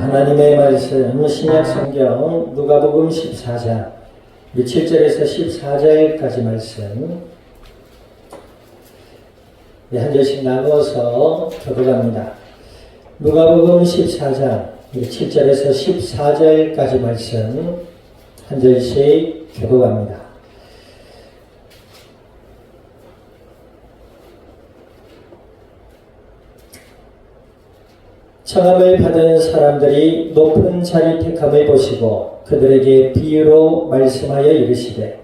하나님의 말씀 신약 성경 누가복음 14장 7절에서 14절까지 말씀 한 절씩 나누어서 교독합니다. 누가복음 14장 7절에서 14절까지 말씀 한 절씩 교독합니다. 청함을 받은 사람들이 높은 자리 택함을 보시고 그들에게 비유로 말씀하여 이르시되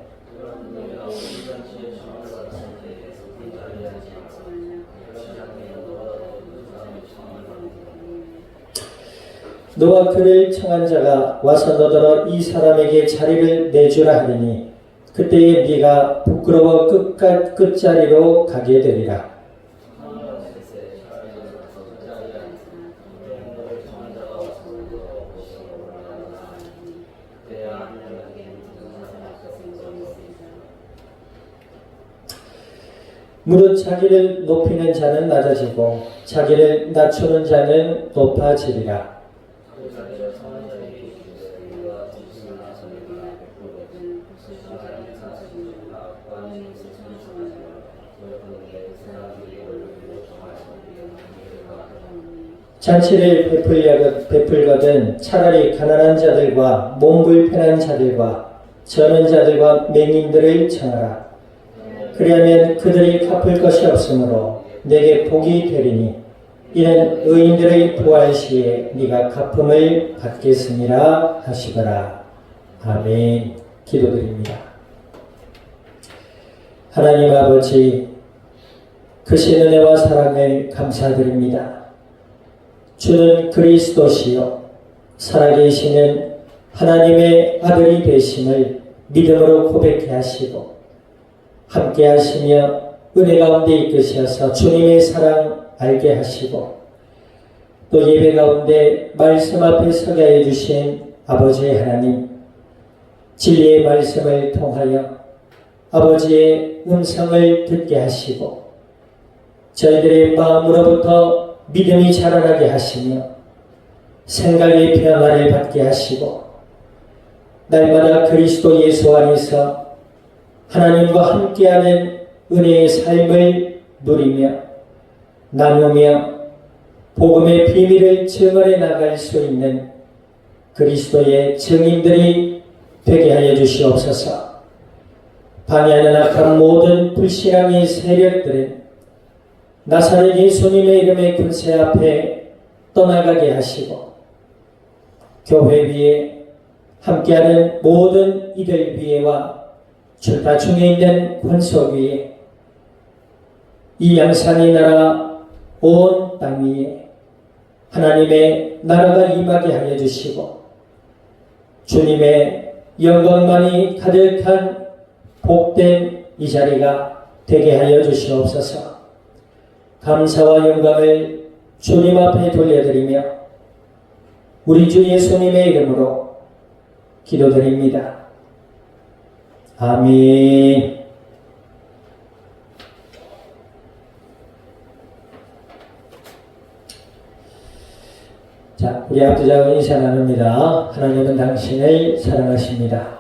너와 그를 청한 자가 와서 너더러 이 사람에게 자리를 내주라 하리니 그때에 네가 부끄러워 끝자리로 가게 되리라. 무릇 자기를 높이는 자는 낮아지고 자기를 낮추는 자는 높아지리라. 잔치를 베풀거든 차라리 가난한 자들과 몸 불편한 자들과 저는 자들과 맹인들을 청하라. 그리하면 그들이 갚을 것이 없으므로 내게 복이 되리니 이는 의인들의 부활 시에 네가 갚음을 받겠으니라 하시더라. 아멘. 기도드립니다. 하나님 아버지, 크신 은혜와 사랑을 감사드립니다. 주는 그리스도시요 살아계시는 하나님의 아들이 되심을 믿음으로 고백해 하시고 함께 하시며 은혜 가운데 이끄셔서 주님의 사랑 알게 하시고 또 예배 가운데 말씀 앞에 서게 해 주신 아버지의 하나님, 진리의 말씀을 통하여 아버지의 음성을 듣게 하시고 저희들의 마음으로부터 믿음이 자라나게 하시며 생각의 변화를 받게 하시고 날마다 그리스도 예수 안에서 하나님과 함께하는 은혜의 삶을 누리며 나누며 복음의 비밀을 증언해 나갈 수 있는 그리스도의 증인들이 되게 하여 주시옵소서. 방해하는 악한 모든 불신앙의 세력들은 나사렛 예수님의 이름의 권세 앞에 떠나가게 하시고 교회 위에 함께하는 모든 이들 위에와 주타 중에 있는 권속 위에 이 양산의 나라 온 땅 위에 하나님의 나라가 임하게 하여 주시고 주님의 영광만이 가득한 복된 이 자리가 되게 하여 주시옵소서. 감사와 영광을 주님 앞에 돌려드리며 우리 주 예수님의 이름으로 기도드립니다. 아멘. 자, 우리 앞두자고 인사 나눕니다. 하나님은 당신을 사랑하십니다.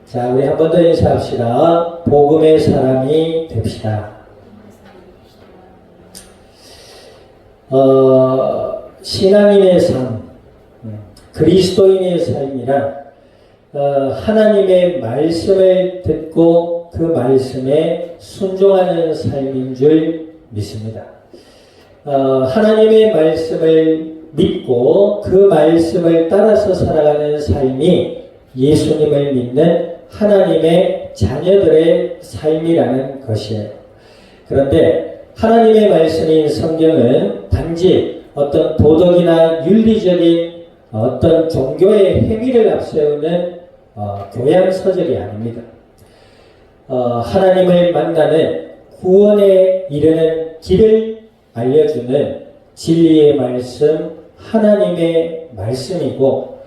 자, 우리 한 번 더 인사합시다. 복음의 사람이 됩시다. 신앙인의 삶, 그리스도인의 삶이란 하나님의 말씀을 듣고 그 말씀에 순종하는 삶인 줄 믿습니다. 하나님의 말씀을 믿고 그 말씀을 따라서 살아가는 삶이 예수님을 믿는 하나님의 자녀들의 삶이라는 것이에요. 그런데 하나님의 말씀인 성경은 단지 어떤 도덕이나 윤리적인 어떤 종교의 행위를 앞세우는 교양서적이 아닙니다. 하나님을 만나는 구원에 이르는 길을 알려주는 진리의 말씀, 하나님의 말씀이고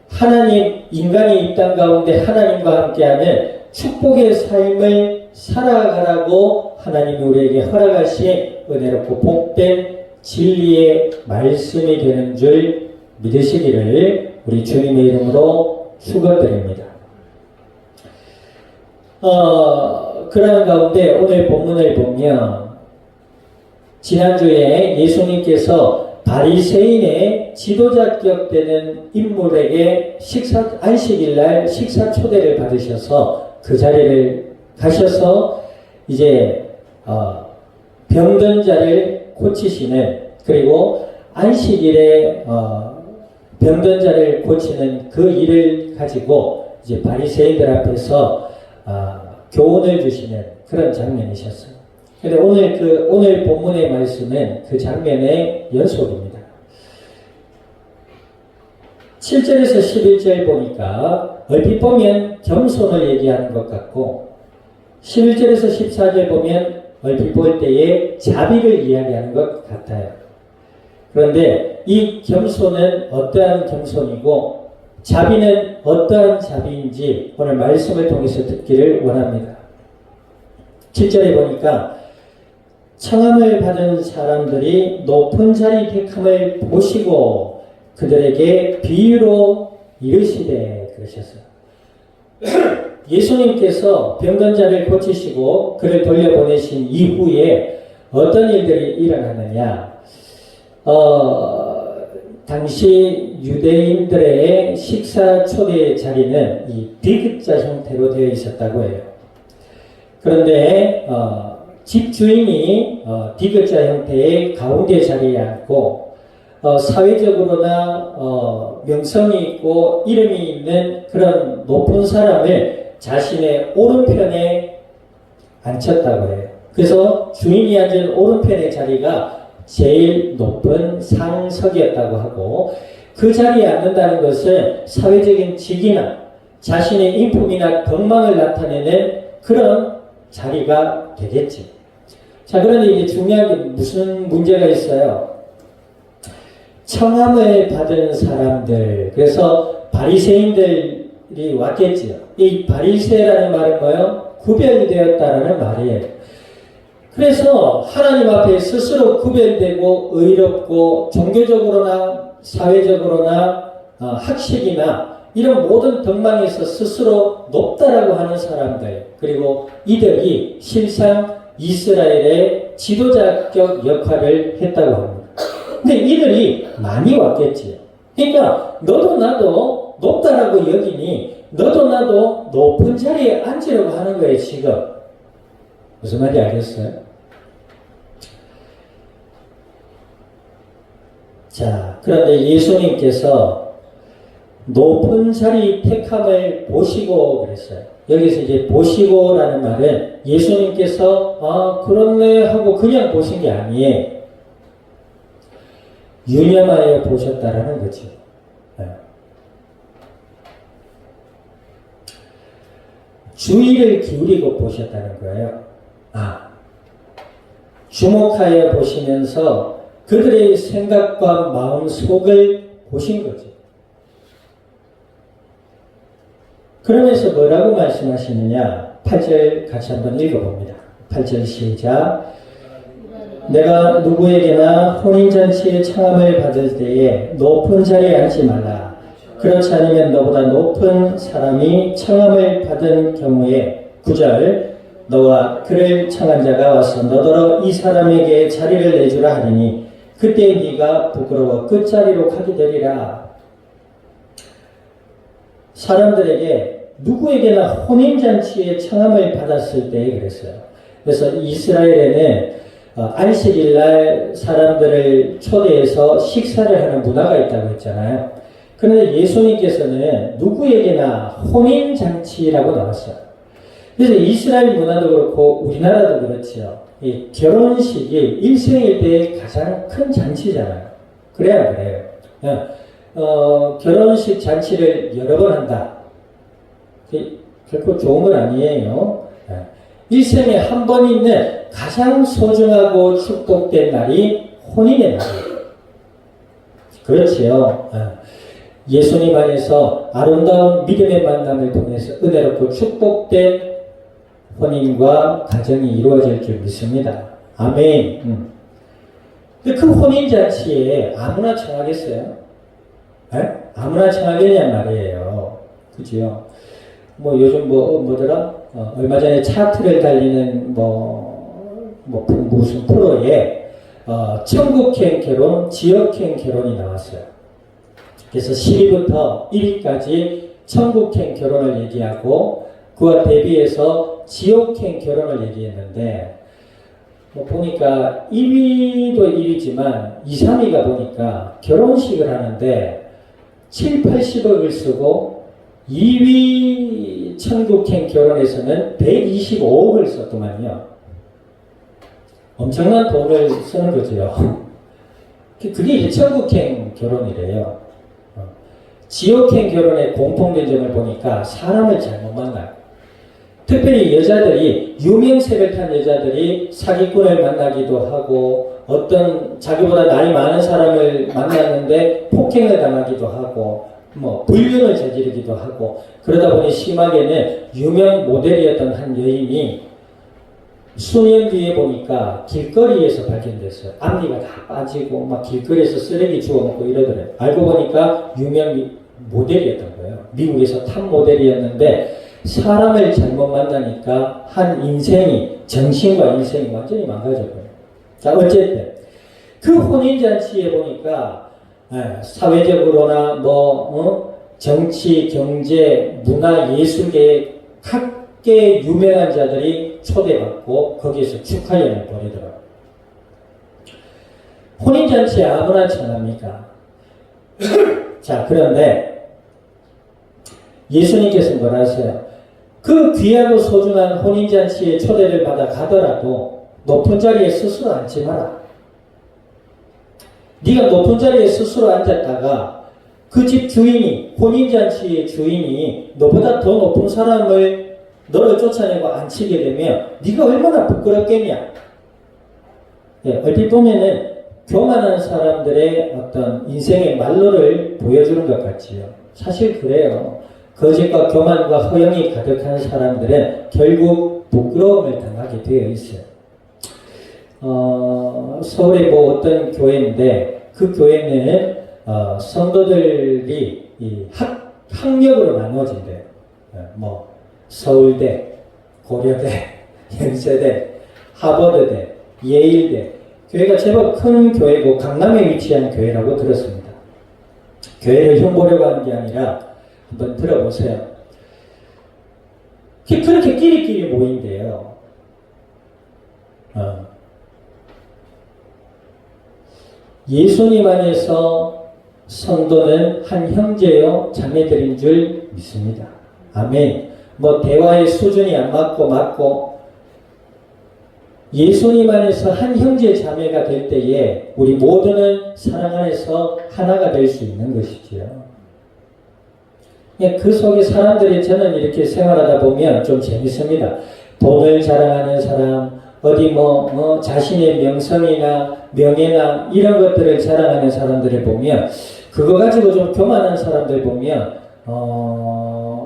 하나님, 인간이 이 땅 가운데 하나님과 함께하는 축복의 삶을 살아가라고 하나님이 우리에게 허락하신 은혜롭고 복된 진리의 말씀이 되는 줄 믿으시기를 우리 주님의 이름으로 축원드립니다. 그러한 가운데 오늘 본문을 보면 지난주에 예수님께서 바리새인의 지도자격 되는 인물에게 안식일날 식사 초대를 받으셔서 그 자리를 가셔서 이제 병든 자를 고치시는, 그리고 안식일에 병든 자를 고치는 그 일을 가지고 이제 바리새인들 앞에서 교훈을 주시는 그런 장면이셨어요. 근데 오늘 본문의 말씀은 그 장면의 연속입니다. 7절에서 11절 보니까 얼핏 보면 겸손을 얘기하는 것 같고, 11절에서 14절 보면 얼핏 볼 때에 자비를 이야기하는 것 같아요. 그런데 이 겸손은 어떠한 겸손이고 자비는 어떠한 자비인지 오늘 말씀을 통해서 듣기를 원합니다. 7절에 보니까 청함을 받은 사람들이 높은 자리 택함을 보시고 그들에게 비유로 이르시되 그러셨어요. 예수님께서 병든 자를 고치시고 그를 돌려보내신 이후에 어떤 일들이 일어나느냐. 당시 유대인들의 식사 초대 자리는 이 디귿자 형태로 되어 있었다고 해요. 그런데 집주인이 디귿자 형태의 가운데 자리에 앉고 사회적으로나 명성이 있고 이름이 있는 그런 높은 사람을 자신의 오른편에 앉혔다고 해요. 그래서 주인이 앉은 오른편의 자리가 제일 높은 상석이었다고 하고, 그 자리에 앉는다는 것은 사회적인 직이나 자신의 인품이나 덕망을 나타내는 그런 자리가 되겠지. 자, 그런데 이제 중요한 게 무슨 문제가 있어요? 청함을 받은 사람들, 그래서 바리새인들이 왔겠지요. 이 바리새라는 말은 뭐예요? 구별되었다라는 말이에요. 그래서 하나님 앞에 스스로 구별되고 의롭고 종교적으로나 사회적으로나 학식이나 이런 모든 덕망에서 스스로 높다라고 하는 사람들, 그리고 이들이 실상 이스라엘의 지도자격 역할을 했다고 합니다. 근데 이들이 많이 왔겠지요. 그러니까 너도 나도 높다라고 여기니 너도 나도 높은 자리에 앉으려고 하는 거예요, 지금. 무슨 말인지 알겠어요? 자, 그런데 예수님께서 높은 자리 택함을 보시고 그랬어요. 여기서 이제 보시고라는 말은 예수님께서 그렇네 하고 그냥 보신 게 아니에요. 유념하여 보셨다라는 거죠. 주의를 기울이고 보셨다는 거예요. 주목하여 보시면서 그들의 생각과 마음 속을 보신 거죠. 그러면서 뭐라고 말씀하시느냐? 8절 같이 한번 읽어봅니다. 8절 시작. 내가 누구에게나 혼인잔치의 청함을 받을 때에 높은 자리에 앉지 말라. 그렇지 않으면 너보다 높은 사람이 청함을 받은 경우에 9절 너와 그를 청한 자가 와서 너더러 이 사람에게 자리를 내주라 하리니 그때 네가 부끄러워 끝자리로 가게 되리라. 사람들에게 누구에게나 혼인잔치의 청함을 받았을 때 그랬어요. 그래서 이스라엘에는 안식일날 사람들을 초대해서 식사를 하는 문화가 있다고 했잖아요. 그런데 예수님께서는 누구에게나 혼인잔치라고 나왔어요. 그래서 이스라엘 문화도 그렇고 우리나라도 그렇죠. 이 결혼식이 일생일 때 가장 큰 잔치잖아요. 그래야 그래요. 결혼식 잔치를 여러 번 한다. 결코 좋은 건 아니에요. 일생에 한 번 있는 가장 소중하고 축복된 날이 혼인의 날이에요. 그렇지요. 예수님 안에서 아름다운 믿음의 만남을 통해서 은혜롭고 축복된 혼인과 가정이 이루어질 줄 믿습니다. 아멘. 근데 그 혼인잔치에 아무나 청하겠어요? 에? 아무나 청하겠냔 말이에요. 그죠? 뭐 요즘 뭐더라? 얼마 전에 차트를 달리는 무슨 프로에 천국행 결혼, 지역행 결혼이 나왔어요. 그래서 10위부터 1위까지 천국행 결혼을 얘기하고 그와 대비해서 지역행 결혼을 얘기했는데 보니까 1위도 1위지만 2, 3위가 보니까 결혼식을 하는데 7, 80억을 쓰고 2위 천국행 결혼에서는 125억을 썼더만요. 엄청난 돈을 쓰는 거죠. 그게 이제 천국행 결혼이래요. 지옥행 결혼의 공통된 점을 보니까 사람을 잘못 만나요. 특별히 여자들이 유명세를 탄 여자들이 사기꾼을 만나기도 하고 어떤 자기보다 나이 많은 사람을 만났는데 폭행을 당하기도 하고 불륜을 저지르기도 하고 그러다 보니 심하게는 유명 모델이었던 한 여인이 수년 뒤에 보니까 길거리에서 발견됐어요. 앞니가 다 빠지고 막 길거리에서 쓰레기 주워먹고 이러더래요. 알고 보니까 유명 모델이었던 거예요. 미국에서 탑 모델이었는데 사람을 잘못 만나니까 한 인생이 정신과 인생이 완전히 망가졌고요. 자, 어쨌든 그 혼인잔치에 보니까 사회적으로나 정치, 경제, 문화, 예술계 각계 유명한 자들이 초대받고 거기에서 축하연을 벌이더라고요. 혼인잔치에 아무나 청합니까? 자, 그런데 예수님께서 뭐라 하세요? 그 귀하고 소중한 혼인잔치에 초대를 받아 가더라도 높은 자리에 스스로 앉지 마라. 네가 높은 자리에 스스로 앉았다가 그 집 주인이, 혼인잔치의 주인이 너보다 더 높은 사람을 너를 쫓아내고 앉히게 되면 네가 얼마나 부끄럽겠냐. 얼핏 보면은 교만한 사람들의 어떤 인생의 말로를 보여주는 것 같지요. 사실 그래요. 거짓과 교만과 허영이 가득한 사람들은 결국 부끄러움을 당하게 되어 있어요. 서울의 어떤 교회인데 그 교회는 성도들이 학력으로 나눠진대요. 서울대, 고려대, 연세대, 하버드대, 예일대. 교회가 제법 큰 교회고 강남에 위치한 교회라고 들었습니다. 교회를 흉보려고 하는 게 아니라 한번 들어보세요. 그렇게 끼리끼리 모인대요. 예수님 안에서 성도는 한 형제요 자매들인 줄 믿습니다. 아멘. 대화의 수준이 안 맞고 예수님 안에서 한 형제 자매가 될 때에 우리 모두는 사랑 안에서 하나가 될 수 있는 것이지요. 그 속에 사람들이 저는 이렇게 생활하다 보면 좀 재밌습니다. 돈을 자랑하는 사람, 어디 자신의 명성이나 명예나 이런 것들을 자랑하는 사람들을 보면 그거 가지고 좀 교만한 사람들 보면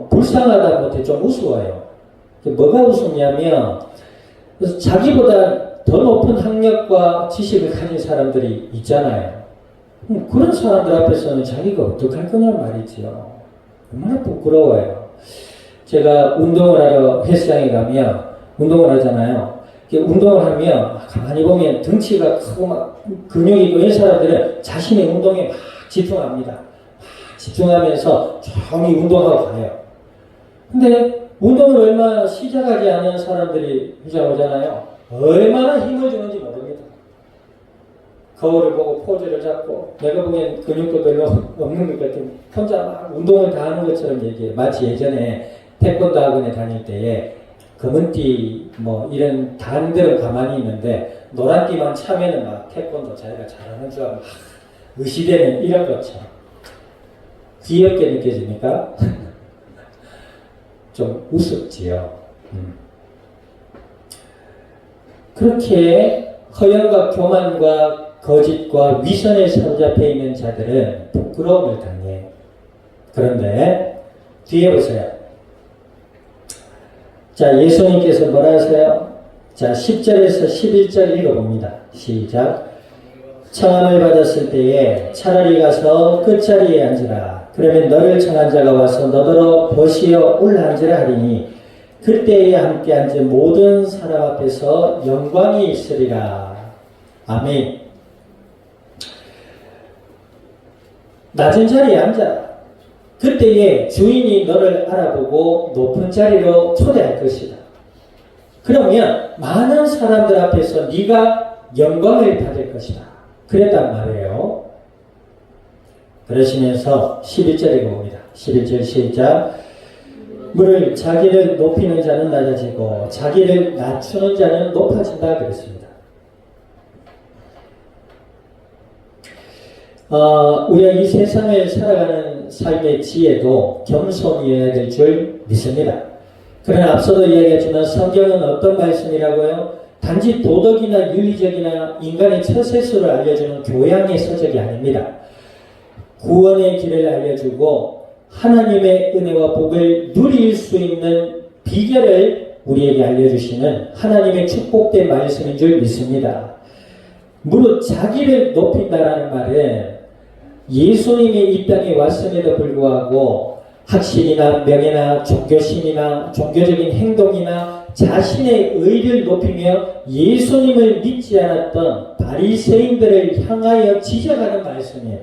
불쌍하다 못해 좀 우스워요. 뭐가 우습냐면 자기보다 더 높은 학력과 지식을 가진 사람들이 있잖아요. 그런 사람들 앞에서는 자기가 어떡할 거냐 말이지요. 얼마나 부끄러워요. 제가 운동을 하러 헬스장에 가면 운동을 하잖아요. 운동을 하면 가만히 보면 덩치가 크고 막 근육이 있고 이런 사람들은 자신의 운동에 막 집중합니다. 막 집중하면서 조용히 운동하고 가요. 근데 운동을 얼마 시작하지 않은 사람들이 이제 오잖아요. 얼마나 힘을 주는지 모릅니다. 거울을 보고 포즈를 잡고 내가 보기엔 근육도 별로 없는 것 같은 혼자 막 운동을 다 하는 것처럼 얘기해요. 마치 예전에 태권도 학원에 다닐 때에 검은띠 이런 단들은 가만히 있는데 노란띠만 차면은 막 태권도 자기가 잘하는 줄 알고 막 의시되는 이런 것처럼 귀엽게 느껴집니까? 좀 우습지요. 그렇게 허영과 교만과 거짓과 위선에 사로잡혀 있는 자들은 부끄러움을 당해요. 그런데 뒤에 보세요. 자, 예수님께서 뭐라 하세요? 자, 10절에서 11절 읽어봅니다. 시작. 청함을 받았을 때에 차라리 가서 끝자리에 앉으라. 그러면 너를 청한 자가 와서 너더러 보시어 올라앉으라 하리니 그때에 함께 앉은 모든 사람 앞에서 영광이 있으리라. 아멘. 낮은 자리에 앉아라. 그때에 주인이 너를 알아보고 높은 자리로 초대할 것이다. 그러면 많은 사람들 앞에서 네가 영광을 받을 것이다. 그랬단 말이에요. 그러시면서 11절에 봅니다. 11절 시작. 물을 자기를 높이는 자는 낮아지고 자기를 낮추는 자는 높아진다 그랬습니다. 우리가 이 세상을 살아가는 삶의 지혜도 겸손이어야 될 줄 믿습니다. 그러나 앞서도 이야기했지만 성경은 어떤 말씀이라고요? 단지 도덕이나 윤리적이나 인간의 처세술을 알려주는 교양의 서적이 아닙니다. 구원의 길을 알려주고 하나님의 은혜와 복을 누릴 수 있는 비결을 우리에게 알려주시는 하나님의 축복된 말씀인 줄 믿습니다. 무릇 자기를 높인다라는 말은 예수님이 이 땅에 왔음에도 불구하고 학식이나 명예나 종교심이나 종교적인 행동이나 자신의 의를 높이며 예수님을 믿지 않았던 바리새인들을 향하여 지적하는 말씀이에요.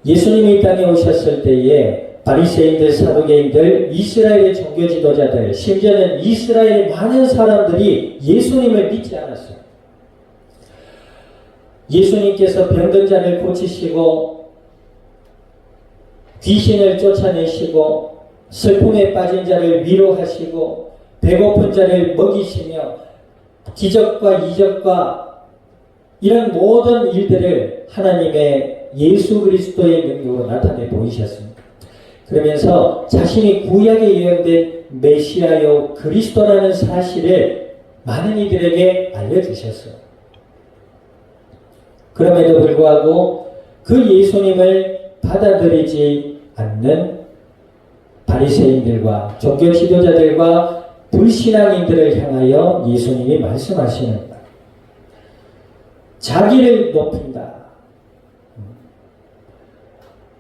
예수님이 이 땅에 오셨을 때에 바리새인들, 사두개인들, 이스라엘의 종교 지도자들, 심지어는 이스라엘의 많은 사람들이 예수님을 믿지 않았어요. 예수님께서 병든 자를 고치시고 귀신을 쫓아내시고 슬픔에 빠진 자를 위로하시고 배고픈 자를 먹이시며 기적과 이적과 이런 모든 일들을 하나님의 예수 그리스도의 능력으로 나타내 보이셨습니다. 그러면서 자신이 구약에 예언된 메시아요 그리스도라는 사실을 많은 이들에게 알려주셨어요. 그럼에도 불구하고 그 예수님을 받아들이지 않는 바리새인들과 종교 지도자들과 불신앙인들을 향하여 예수님이 말씀하시는 것. 자기를 높인다.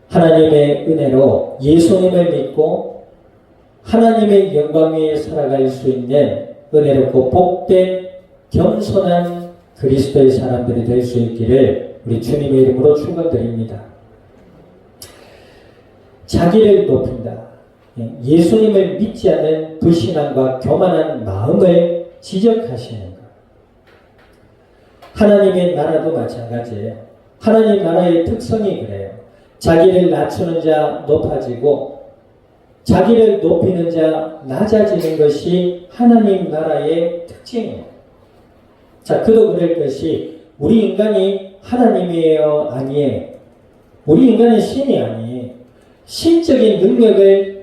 하나님의 은혜로 예수님을 믿고 하나님의 영광 위에 살아갈 수 있는 은혜롭고 복된 겸손한 그리스도의 사람들이 될 수 있기를 우리 주님의 이름으로 축원드립니다. 자기를 높인다. 예수님을 믿지 않는 불신앙과 교만한 마음을 지적하시는 것. 하나님의 나라도 마찬가지예요. 하나님 나라의 특성이 그래요. 자기를 낮추는 자 높아지고 자기를 높이는 자 낮아지는 것이 하나님 나라의 특징이에요. 자, 그도 그럴 것이 우리 인간이 하나님이에요? 아니에요? 우리 인간은 신이 아니에요. 신적인 능력을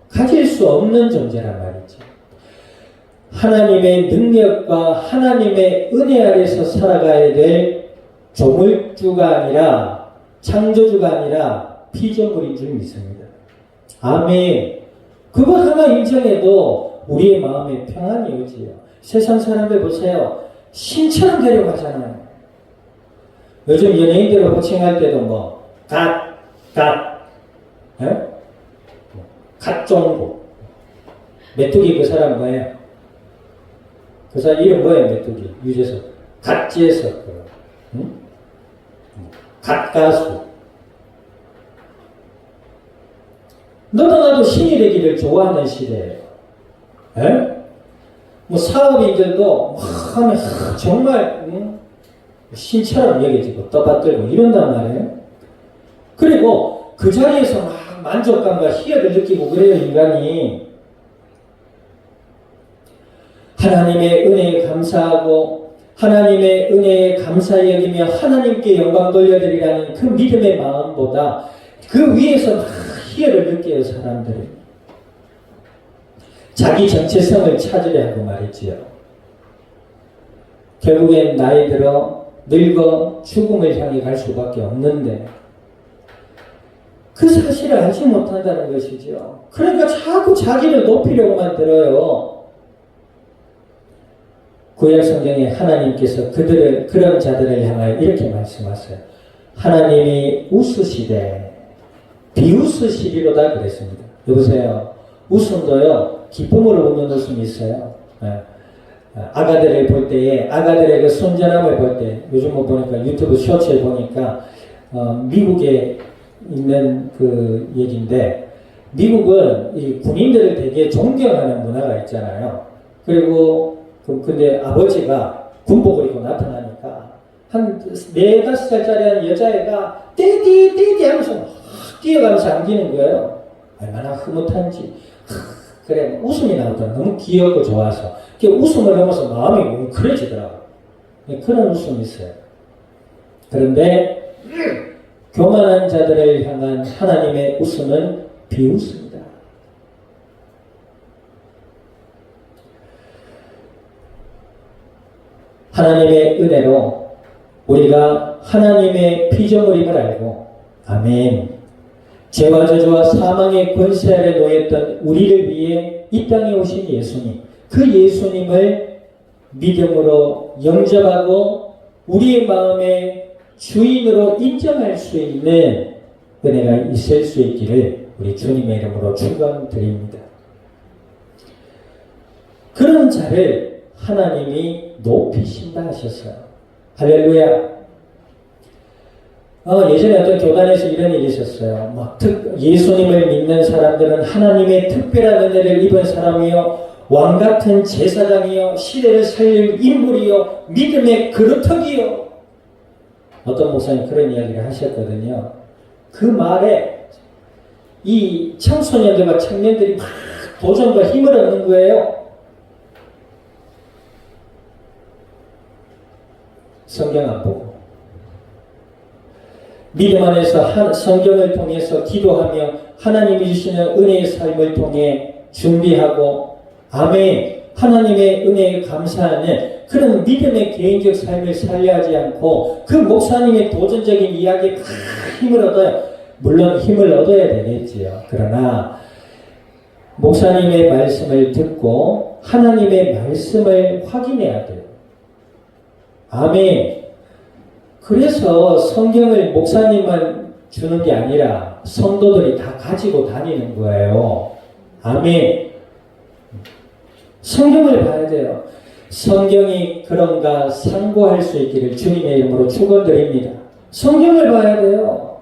가질 수 없는 존재란 말이죠. 하나님의 능력과 하나님의 은혜 아래서 살아가야 될 조물주가 아니라 창조주가 아니라 피조물인 줄 믿습니다. 아멘. 그거 하나 인정해도 우리의 마음에 평안이 오지요. 세상 사람들 보세요. 신처럼 데려가잖아요. 요즘 연예인들을 호칭할 때도 갓종고. 메뚜기 그 사람 뭐예요? 그 사람 이름 뭐예요? 메뚜기. 유재석. 갓재석. 응? 갓가수. 너도 나도 신이 되기를 좋아하는 시대예요. 에? 뭐 사업인들도 막 하면 정말 신처럼 여겨지고 떠받들고 이런단 말이에요. 그리고 그 자리에서 막 만족감과 희열을 느끼고 그래요. 인간이 하나님의 은혜에 감사하고 하나님의 은혜에 감사히 여기며 하나님께 영광 돌려드리라는 그 믿음의 마음보다 그 위에서 막 희열을 느껴요. 사람들이 자기 정체성을 찾으려 하고 말이지요. 결국엔 나이 들어 늙어 죽음을 향해 갈 수밖에 없는데 그 사실을 알지 못한다는 것이죠. 그러니까 자꾸 자기를 높이려고만 들어요. 구약 성경에 하나님께서 그런 자들을 향하여 이렇게 말씀하세요. 하나님이 웃으시되 비웃으시리로다 그랬습니다. 여보세요. 웃음도요, 기쁨으로 웃는 웃음이 있어요. 아가들을 볼 때에, 아가들의 그 손자남을 볼 때, 요즘 뭐 보니까 유튜브 쇼츠에 보니까, 미국에 있는 그 얘기인데, 미국은 이 군인들을 되게 존경하는 문화가 있잖아요. 그리고, 근데 아버지가 군복을 입고 나타나니까, 한 4, 5살짜리 한 여자애가 떼디 하면서 막 뛰어가면서 안기는 거예요. 얼마나 흐뭇한지. 그래, 웃음이 나오더라. 너무 귀엽고 좋아서. 웃음을 넘어서 마음이 뭉클해지더라고요. 그런 웃음이 있어요. 그런데 교만한 자들을 향한 하나님의 웃음은 비웃습니다. 하나님의 은혜로 우리가 하나님의 피조물임을 알고, 아멘. 죄와 저주와 사망의 권세 아래 놓였던 우리를 위해 이 땅에 오신 예수님, 그 예수님을 믿음으로 영접하고 우리의 마음의 주인으로 인정할 수 있는 은혜가 있을 수 있기를 우리 주님의 이름으로 축원드립니다. 그런 자를 하나님이 높이신다 하셨어요. 할렐루야. 예전에 어떤 교단에서 이런 일이 있었어요. 예수님을 믿는 사람들은 하나님의 특별한 은혜를 입은 사람이요, 왕같은 제사장이요, 시대를 살릴 인물이요, 믿음의 그루터기요. 어떤 목사님 그런 이야기를 하셨거든요. 그 말에 이 청소년들과 청년들이 막 도전과 힘을 얻는 거예요. 성경 안 보고 믿음 안에서 성경을 통해서 기도하며 하나님이 주시는 은혜의 삶을 통해 준비하고, 아멘, 하나님의 은혜에 감사하는 그런 믿음의 개인적 삶을 살려하지 않고 그 목사님의 도전적인 이야기에 힘을 얻어요. 물론 힘을 얻어야 되겠지요. 그러나 목사님의 말씀을 듣고 하나님의 말씀을 확인해야 돼요. 아멘. 그래서 성경을 목사님만 주는 게 아니라 성도들이 다 가지고 다니는 거예요. 아멘. 성경을 봐야 돼요. 성경이 그런가 상고할 수 있기를 주님의 이름으로 축원드립니다. 성경을 봐야 돼요.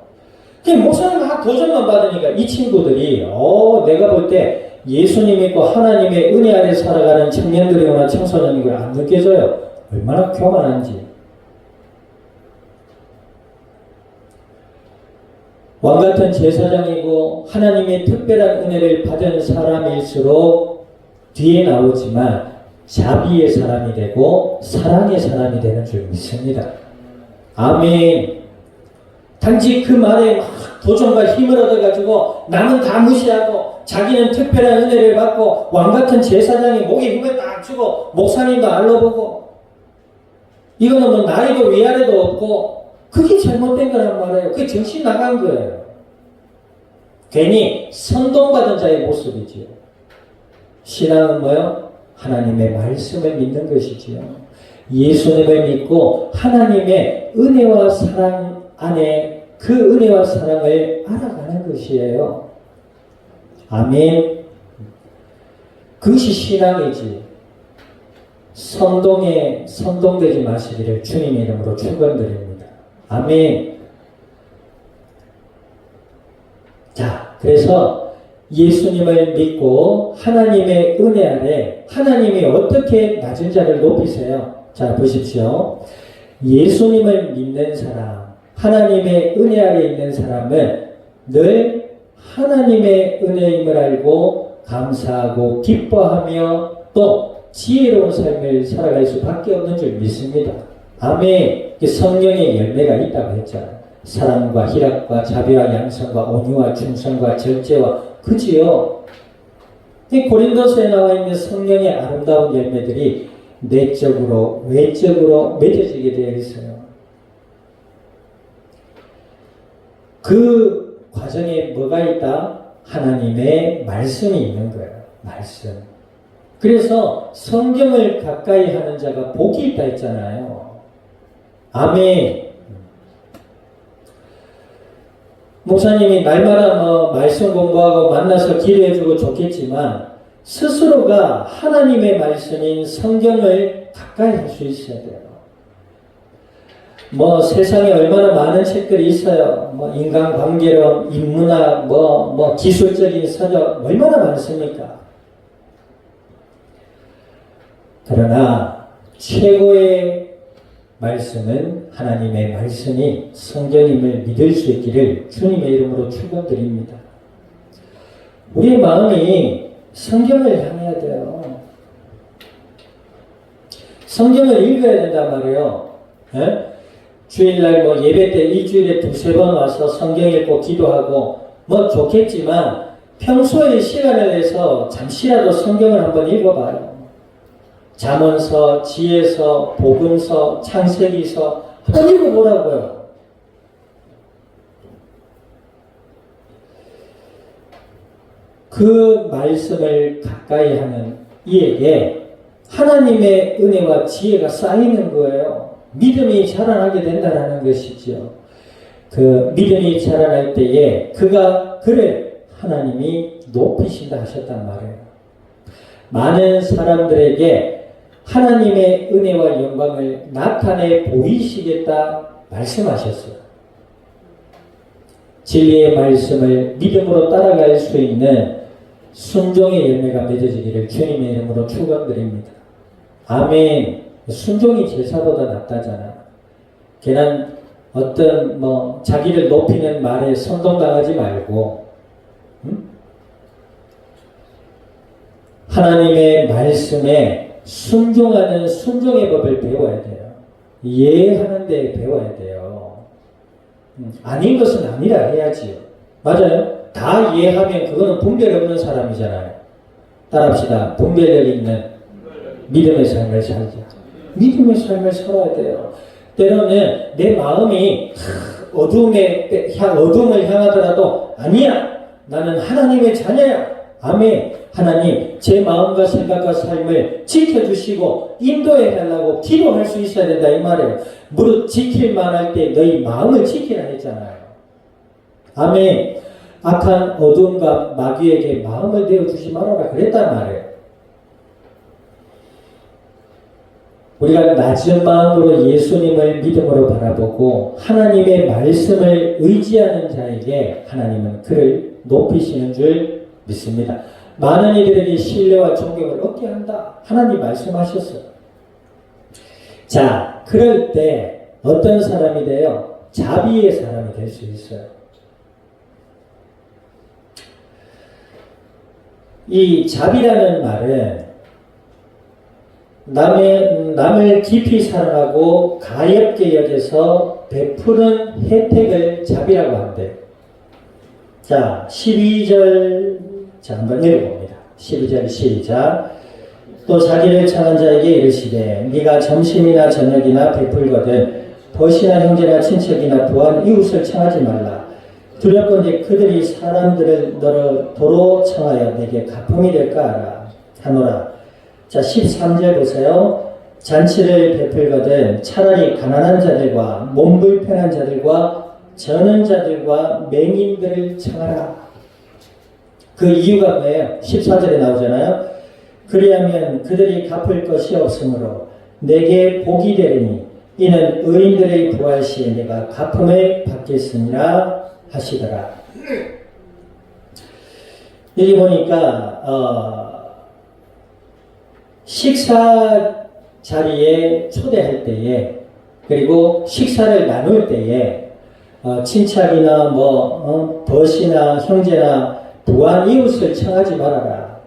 목사님 막 도전만 받으니까 이 친구들이 내가 볼 때 예수님 믿고 하나님의 은혜 아래 살아가는 청년들이거나 청소년이거나 안 느껴져요. 얼마나 교만한지. 왕같은 제사장이고 하나님의 특별한 은혜를 받은 사람일수록 뒤에 나오지만 자비의 사람이 되고 사랑의 사람이 되는 줄 믿습니다. 아멘. 단지 그 말에 막 도전과 힘을 얻어가지고 남은 다 무시하고 자기는 특별한 은혜를 받고 왕같은 제사장이 목에 힘을 딱 주고 목사님도 알러보고, 이거는 뭐 나이도 위아래도 없고 그게 잘못된 거란 말이에요. 그게 정신 나간 거예요. 괜히 선동받은 자의 모습이지요. 신앙은 뭐요? 하나님의 말씀을 믿는 것이지요. 예수님을 믿고 하나님의 은혜와 사랑 안에 그 은혜와 사랑을 알아가는 것이에요. 아멘. 그것이 신앙이지. 선동되지 마시기를 주님의 이름으로 축원드립니다. 아멘. 자, 그래서 예수님을 믿고 하나님의 은혜 아래 하나님이 어떻게 낮은 자를 높이세요? 자, 보십시오. 예수님을 믿는 사람, 하나님의 은혜 아래 있는 사람은 늘 하나님의 은혜임을 알고 감사하고 기뻐하며 또 지혜로운 삶을 살아갈 수밖에 없는 줄 믿습니다. 아멘. 성령의 열매가 있다고 했잖아요. 사랑과 희락과 자비와 양선과 온유와 충성과 절제와, 그지요? 고린도서에 나와 있는 성령의 아름다운 열매들이 내적으로 외적으로 맺어지게 되어 있어요. 그 과정에 뭐가 있다? 하나님의 말씀이 있는 거예요. 말씀. 그래서 성경을 가까이 하는 자가 복이 있다 했잖아요. 아멘. 목사님이 날마다 말씀 공부하고 만나서 기도해주고 좋겠지만 스스로가 하나님의 말씀인 성경을 가까이 할 수 있어야 돼요. 세상에 얼마나 많은 책들이 있어요. 인간관계론, 인문학, 기술적인 서적 얼마나 많습니까? 그러나 최고의 말씀은 하나님의 말씀이 성경임을 믿을 수 있기를 주님의 이름으로 축원드립니다. 우리의 마음이 성경을 향해야 돼요. 성경을 읽어야 된단 말이에요. 에? 주일날 예배 때 일주일에 2-3번 와서 성경 읽고 기도하고 좋겠지만 평소에 시간을 내서 잠시라도 성경을 한번 읽어봐요. 잠언서, 지혜서, 복음서, 창세기서 한번 읽어보라고요. 그 말씀을 가까이 하는 이에게 하나님의 은혜와 지혜가 쌓이는 거예요. 믿음이 자라나게 된다는 것이죠. 그 믿음이 자라날 때에 그를 하나님이 높이신다 하셨단 말이에요. 많은 사람들에게 하나님의 은혜와 영광을 나타내 보이시겠다 말씀하셨어요. 진리의 말씀을 믿음으로 따라갈 수 있는 순종의 열매가 맺어지기를 주님의 이름으로 축원드립니다. 아멘. 순종이 제사보다 낫다잖아. 걔는 어떤 자기를 높이는 말에 선동당하지 말고 하나님의 말씀에 순종하는 순종의 법을 배워야 돼요. 이해하는 데 배워야 돼요. 아닌 것은 아니라 해야지요. 맞아요? 다 이해하면 그거는 분별 없는 사람이잖아요. 따라합시다. 분별력 있는 믿음의 삶을 살자. 믿음의 삶을 살아야 돼요. 때로는 내 마음이 어둠을 향하더라도 아니야. 나는 하나님의 자녀야. 아멘. 하나님, 제 마음과 생각과 삶을 지켜주시고 인도해 달라고 기도할 수 있어야 된다 이 말이에요. 무릇 지킬만 할 때 너희 마음을 지키라 했잖아요. 아멘. 악한 어둠과 마귀에게 마음을 내어주지 말아라 그랬단 말이에요. 우리가 낮은 마음으로 예수님을 믿음으로 바라보고 하나님의 말씀을 의지하는 자에게 하나님은 그를 높이시는 줄 믿습니다. 많은 이들에게 신뢰와 존경을 얻게 한다. 하나님 말씀하셨어요. 자, 그럴 때 어떤 사람이 돼요? 자비의 사람이 될 수 있어요. 이 자비라는 말은 남을 깊이 사랑하고 가엾게 여겨서 베푸는 혜택을 자비라고 한대요. 자, 12절 한번 읽어봅니다. 12절 시작. 또 자기를 청한 자에게 이르시되 네가 점심이나 저녁이나 베풀거든 벗이나 형제나 친척이나 부한 이웃을 청하지 말라. 두렵건대 그들이 사람들을 너를 도로 청하여 내게 가품이 될까 하라 하노라. 자, 13절 보세요. 잔치를 베풀거든 차라리 가난한 자들과 몸 불편한 자들과 저는 자들과 맹인들을 청하라. 그 이유가 뭐예요? 14절에 나오잖아요. 그리하면 그들이 갚을 것이 없으므로 내게 복이 되리니 이는 의인들의 부활 시에 내가 갚음을 받겠으니라 하시더라. 여기 보니까 식사 자리에 초대할 때에 그리고 식사를 나눌 때에 친척이나 벗이나 형제나 부한 이웃을 청하지 말아라.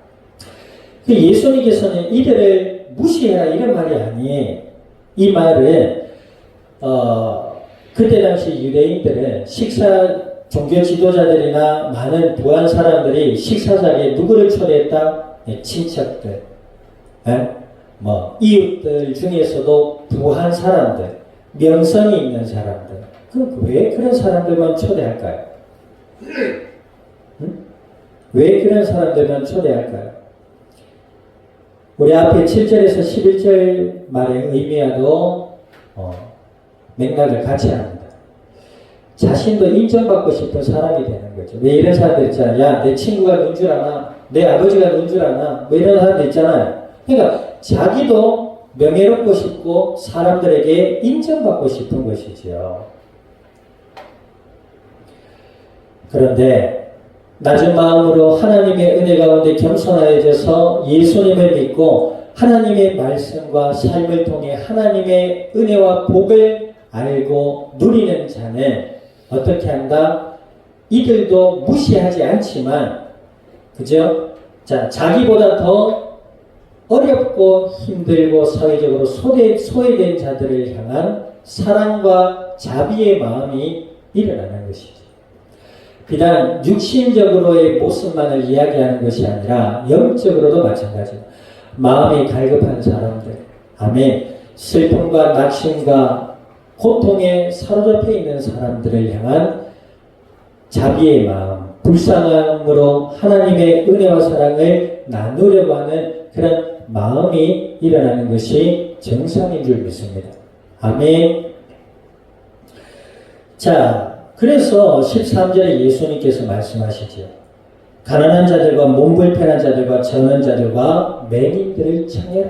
예수님께서는 이들을 무시해라 이런 말이 아니에요. 이 말은 그때 당시 유대인들은 종교 지도자들이나 많은 부한 사람들이 식사 자리에 누구를 초대했다? 친척들, 이웃들 중에서도 부한 사람들, 명성이 있는 사람들. 그럼 왜 그런 사람들만 초대할까요? 왜 그런 사람들만 초대할까요? 우리 앞에 7절에서 11절 말의 의미와도 맥락을 같이 합니다. 자신도 인정받고 싶은 사람이 되는 거죠. 왜 이런 사람들 있잖아요. 야, 내 친구가 누군 줄 아나? 내 아버지가 누군 줄 아나? 뭐 이런 사람들 있잖아요. 그러니까 자기도 명예롭고 싶고 사람들에게 인정받고 싶은 것이지요. 그런데 낮은 마음으로 하나님의 은혜 가운데 겸손하여져서 예수님을 믿고 하나님의 말씀과 삶을 통해 하나님의 은혜와 복을 알고 누리는 자는 어떻게 한다? 이들도 무시하지 않지만, 그죠? 자, 자기보다 더 어렵고 힘들고 사회적으로 소외된 자들을 향한 사랑과 자비의 마음이 일어나는 것이죠. 비단 육신적으로의 모습만을 이야기하는 것이 아니라 영적으로도 마찬가지입니다. 마음이 갈급한 사람들, 아멘. 슬픔과 낙심과 고통에 사로잡혀 있는 사람들을 향한 자비의 마음, 불쌍함으로 하나님의 은혜와 사랑을 나누려고 하는 그런 마음이 일어나는 것이 정상인 줄 믿습니다. 아멘. 자, 그래서 13절에 예수님께서 말씀하시죠. 가난한 자들과 몸 불편한 자들과 저는 자들과 맹인들을 청해라.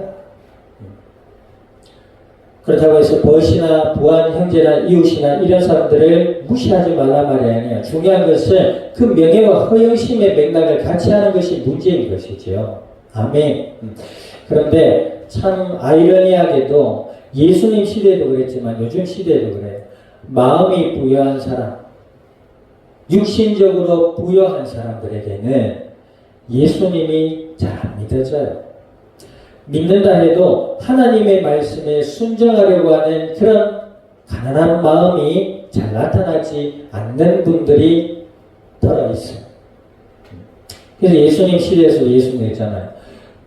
그렇다고 해서 벗이나 부한 형제나 이웃이나 이런 사람들을 무시하지 말라 말이 아니에요. 중요한 것은 그 명예와 허영심의 맥락을 같이 하는 것이 문제인 것이죠. 아멘. 그런데 참 아이러니하게도 예수님 시대에도 그랬지만 요즘 시대에도 그래요. 마음이 부여한 사람, 육신적으로 부여한 사람들에게는 예수님이 잘 안 믿어져요. 믿는다 해도 하나님의 말씀에 순종하려고 하는 그런 가난한 마음이 잘 나타나지 않는 분들이 들어있어요. 그래서 예수님 시대에서 예수님 했잖아요.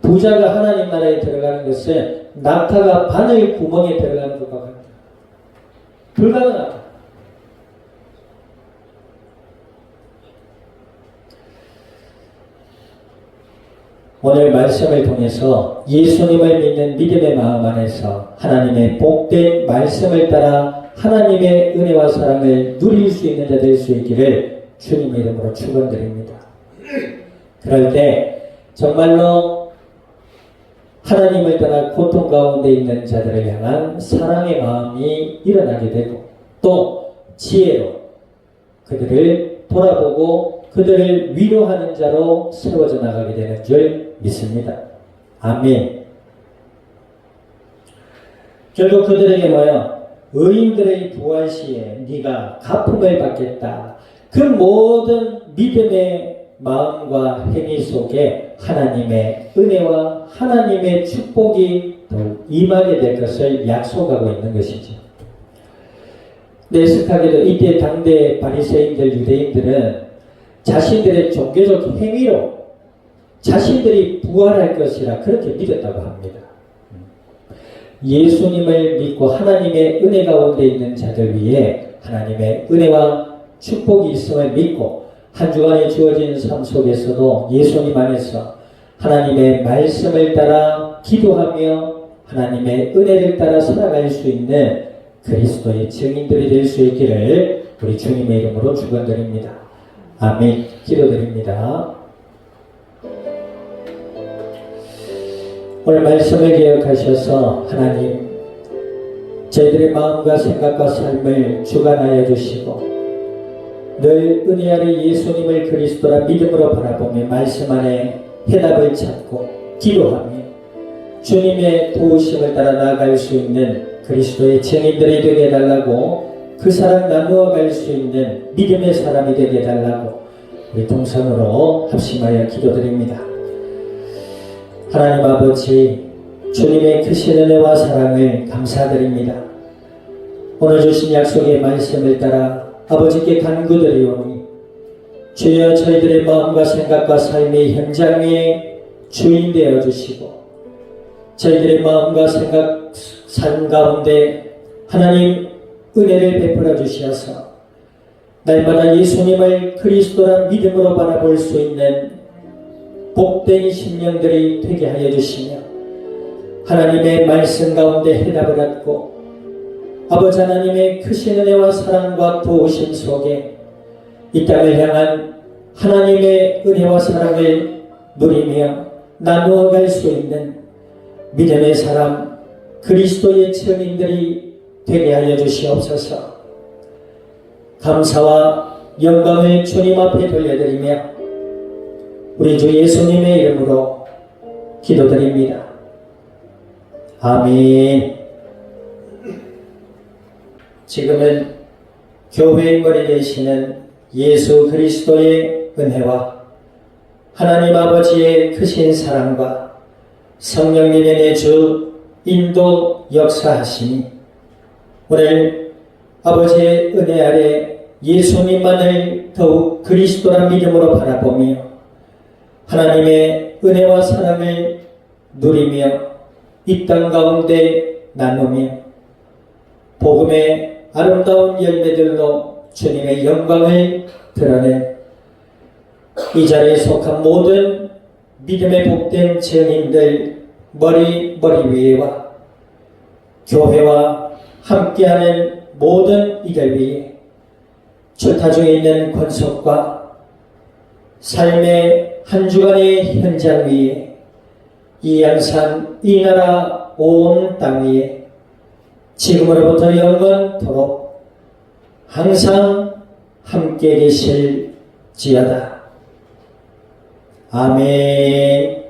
부자가 하나님 나라에 들어가는 것은 낙타가 바늘 구멍에 들어가는 것과 같다. 불가능하다. 오늘 말씀을 통해서 예수님을 믿는 믿음의 마음 안에서 하나님의 복된 말씀을 따라 하나님의 은혜와 사랑을 누릴 수 있는 자 될 수 있기를 주님의 이름으로 축원드립니다. 그럴 때 정말로 하나님을 떠나 고통 가운데 있는 자들을 향한 사랑의 마음이 일어나게 되고 또 지혜로 그들을 돌아보고 그들을 위로하는 자로 세워져 나가게 되는 줄 믿습니다. 아멘. 결국 그들에게 뭐요? 의인들의 부활 시에 네가 갚음을 받겠다. 그 모든 믿음의 마음과 행위 속에 하나님의 은혜와 하나님의 축복이 더욱 임하게 될 것을 약속하고 있는 것이죠. 내식하게도 이때 당대 바리새인들 유대인들은 자신들의 종교적 행위로 자신들이 부활할 것이라 그렇게 믿었다고 합니다. 예수님을 믿고 하나님의 은혜 가운데 있는 자들 위해 하나님의 은혜와 축복이 있음을 믿고 한 주간에 주어진 삶 속에서도 예수님 안에서 하나님의 말씀을 따라 기도하며 하나님의 은혜를 따라 살아갈 수 있는 그리스도의 증인들이 될 수 있기를 우리 주님의 이름으로 축원드립니다. 아멘. 기도드립니다. 오늘 말씀을 기억하셔서 하나님 저희들의 마음과 생각과 삶을 주관하여 주시고 늘 은혜 아래 예수님을 그리스도라 믿음으로 바라보며 말씀 안에 해답을 찾고 기도하며 주님의 도우심을 따라 나아갈 수 있는 그리스도의 증인들이 되게 해달라고 그 사랑 나누어 갈 수 있는 믿음의 사람이 되게 해달라고 우리 동성으로 합심하여 기도드립니다. 하나님 아버지 주님의 크신 은혜와 사랑을 감사드립니다. 오늘 주신 약속의 말씀을 따라 아버지께 간구드리오니 주여 저희들의 마음과 생각과 삶의 현장 위에 주인 되어 주시고 저희들의 마음과 생각 삶 가운데 하나님 은혜를 베풀어 주시어서 날마다 예수님을 그리스도란 믿음으로 바라볼 수 있는 복된 심령들이 되게 하여 주시며 하나님의 말씀 가운데 해답을 얻고 아버지 하나님의 크신 은혜와 사랑과 도우심 속에 이 땅을 향한 하나님의 은혜와 사랑을 누리며 나누어 갈 수 있는 믿음의 사람 그리스도의 증인들이 되게 하여 주시옵소서. 감사와 영광을 주님 앞에 돌려드리며 우리 주 예수님의 이름으로 기도드립니다. 아멘. 지금은 교회의 머리 되시는 예수 그리스도의 은혜와 하나님 아버지의 크신 사랑과 성령님의 내주 인도 역사하시니 오늘 아버지의 은혜 아래 예수님만을 더욱 그리스도란 믿음으로 바라보며 하나님의 은혜와 사랑을 누리며 이 땅 가운데 나누며 복음의 아름다운 열매들로 주님의 영광을 드러낸 이 자리에 속한 모든 믿음의 복된 증인들 머리 위에와 교회와 함께하는 모든 이들 위에 출타 중에 있는 권속과 삶의 한 주간의 현장 위에 이 양산 이 나라 온 땅 위에 지금으로부터 영원토록 항상 함께 계실지어다. 아멘.